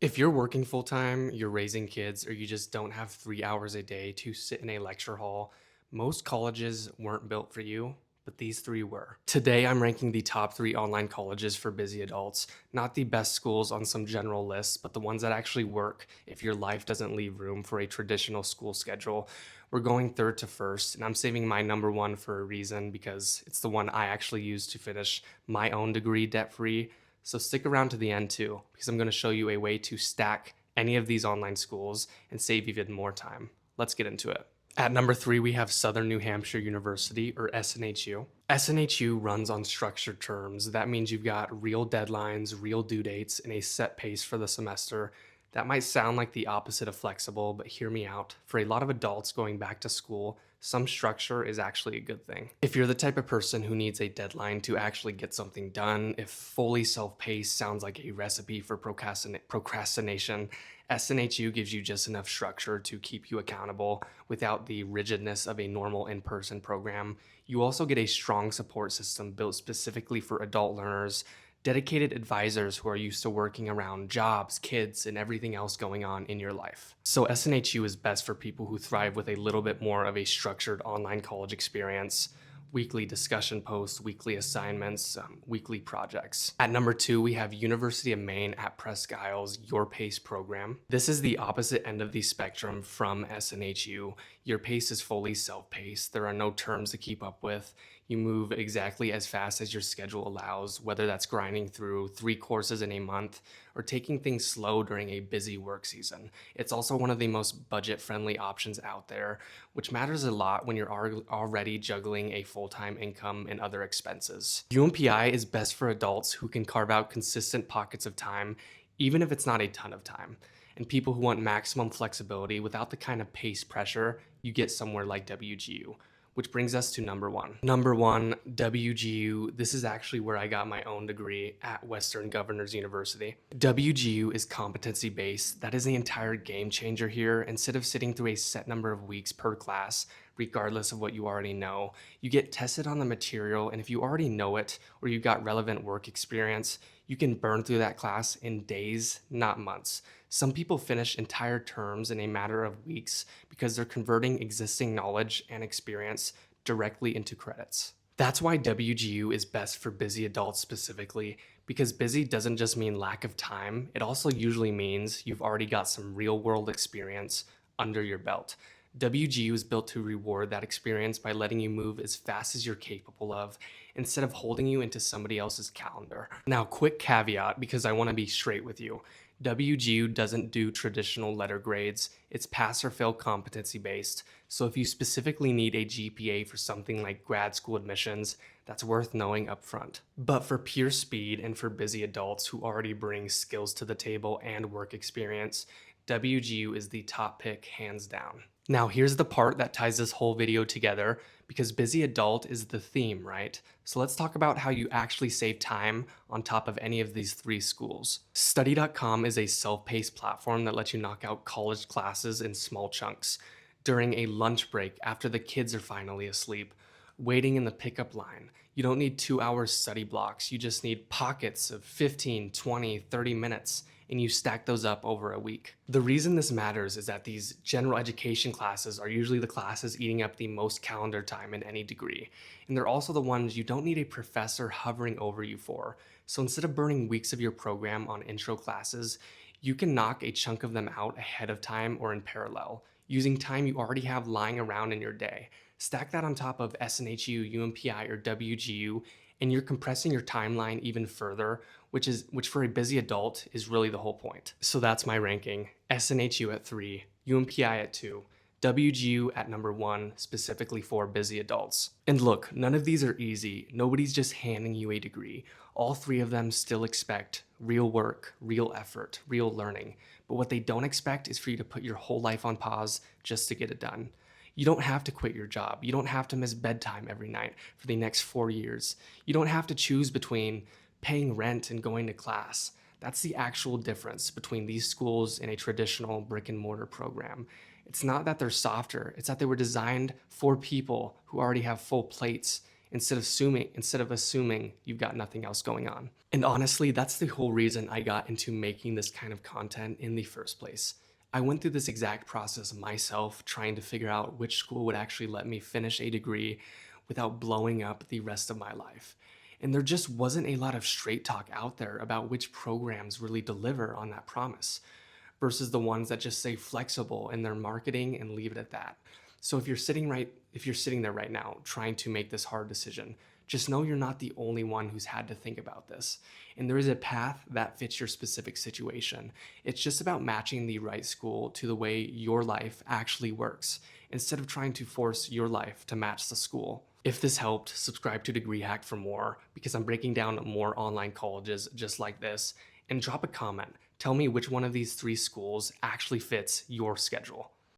If you're working full time, you're raising kids, or you just don't have 3 hours a day to sit in a lecture hall, most colleges weren't built for you, but these three were. Today, I'm ranking the top three online colleges for busy adults, not the best schools on some general list, but the ones that actually work if your life doesn't leave room for a traditional school schedule. We're going third to first, and I'm saving my number one for a reason because it's the one I actually used to finish my own degree debt free. So stick around to the end too, because I'm going to show you a way to stack any of these online schools and save even more time. Let's get into it. At number three, we have Southern New Hampshire University, or SNHU. SNHU runs on structured terms. That means you've got real deadlines, real due dates, and a set pace for the semester. That might sound like the opposite of flexible, but hear me out. For a lot of adults going back to school, some structure is actually a good thing. If you're the type of person who needs a deadline to actually get something done, if fully self-paced sounds like a recipe for procrastination, SNHU gives you just enough structure to keep you accountable without the rigidness of a normal in-person program. You also get a strong support system built specifically for adult learners, dedicated advisors who are used to working around jobs, kids, and everything else going on in your life. So SNHU is best for people who thrive with a little bit more of a structured online college experience, weekly discussion posts, weekly assignments, weekly projects. At number two, we have University of Maine at Presque Isle's YourPace program. This is the opposite end of the spectrum from SNHU. YourPace is fully self-paced. There are no terms to keep up with. You move exactly as fast as your schedule allows, whether that's grinding through 3 courses in a month or taking things slow during a busy work season. It's also one of the most budget-friendly options out there, which matters a lot when you're already juggling a full-time income and other expenses. UMPI is best for adults who can carve out consistent pockets of time, even if it's not a ton of time, and people who want maximum flexibility without the kind of pace pressure you get somewhere like WGU. Which brings us to number one. Number one, WGU. This is actually where I got my own degree at Western Governors University. WGU is competency-based. That is the entire game changer here. Instead of sitting through a set number of weeks per class, regardless of what you already know, you get tested on the material, and if you already know it or you've got relevant work experience, you can burn through that class in days, not months. Some people finish entire terms in a matter of weeks because they're converting existing knowledge and experience directly into credits. That's why WGU is best for busy adults specifically, because busy doesn't just mean lack of time, it also usually means you've already got some real world experience under your belt. WGU is built to reward that experience by letting you move as fast as you're capable of instead of holding you into somebody else's calendar. Now, quick caveat because I want to be straight with you. WGU doesn't do traditional letter grades. It's pass or fail competency based. So if you specifically need a GPA for something like grad school admissions, that's worth knowing up front. But for pure speed and for busy adults who already bring skills to the table and work experience, WGU is the top pick hands down. Now here's the part that ties this whole video together because busy adult is the theme, right? So let's talk about how you actually save time on top of any of these three schools. Study.com is a self-paced platform that lets you knock out college classes in small chunks during a lunch break after the kids are finally asleep, waiting in the pickup line. You don't need 2 hour study blocks. You just need pockets of 15, 20, 30 minutes, and you stack those up over a week. The reason this matters is that these general education classes are usually the classes eating up the most calendar time in any degree, and they're also the ones you don't need a professor hovering over you for. So instead of burning weeks of your program on intro classes, you can knock a chunk of them out ahead of time or in parallel, using time you already have lying around in your day. Stack that on top of SNHU, UMPI, or WGU, and you're compressing your timeline even further, which for a busy adult is really the whole point. So that's my ranking. SNHU at 3, UMPI at 2, WGU at number 1, specifically for busy adults. And look, none of these are easy. Nobody's just handing you a degree. All three of them still expect real work, real effort, real learning. But what they don't expect is for you to put your whole life on pause just to get it done. You don't have to quit your job. You don't have to miss bedtime every night for the next 4 years. You don't have to choose between paying rent and going to class. That's the actual difference between these schools and a traditional brick and mortar program. It's not that they're softer, it's that they were designed for people who already have full plates instead of assuming you've got nothing else going on. And honestly, that's the whole reason I got into making this kind of content in the first place. I went through this exact process myself, trying to figure out which school would actually let me finish a degree without blowing up the rest of my life. And there just wasn't a lot of straight talk out there about which programs really deliver on that promise versus the ones that just say flexible in their marketing and leave it at that. So if you're sitting there right now trying to make this hard decision, just know you're not the only one who's had to think about this. And there is a path that fits your specific situation. It's just about matching the right school to the way your life actually works, instead of trying to force your life to match the school. If this helped, subscribe to Degree Hack for more, because I'm breaking down more online colleges just like this. And drop a comment. Tell me which one of these 3 schools actually fits your schedule.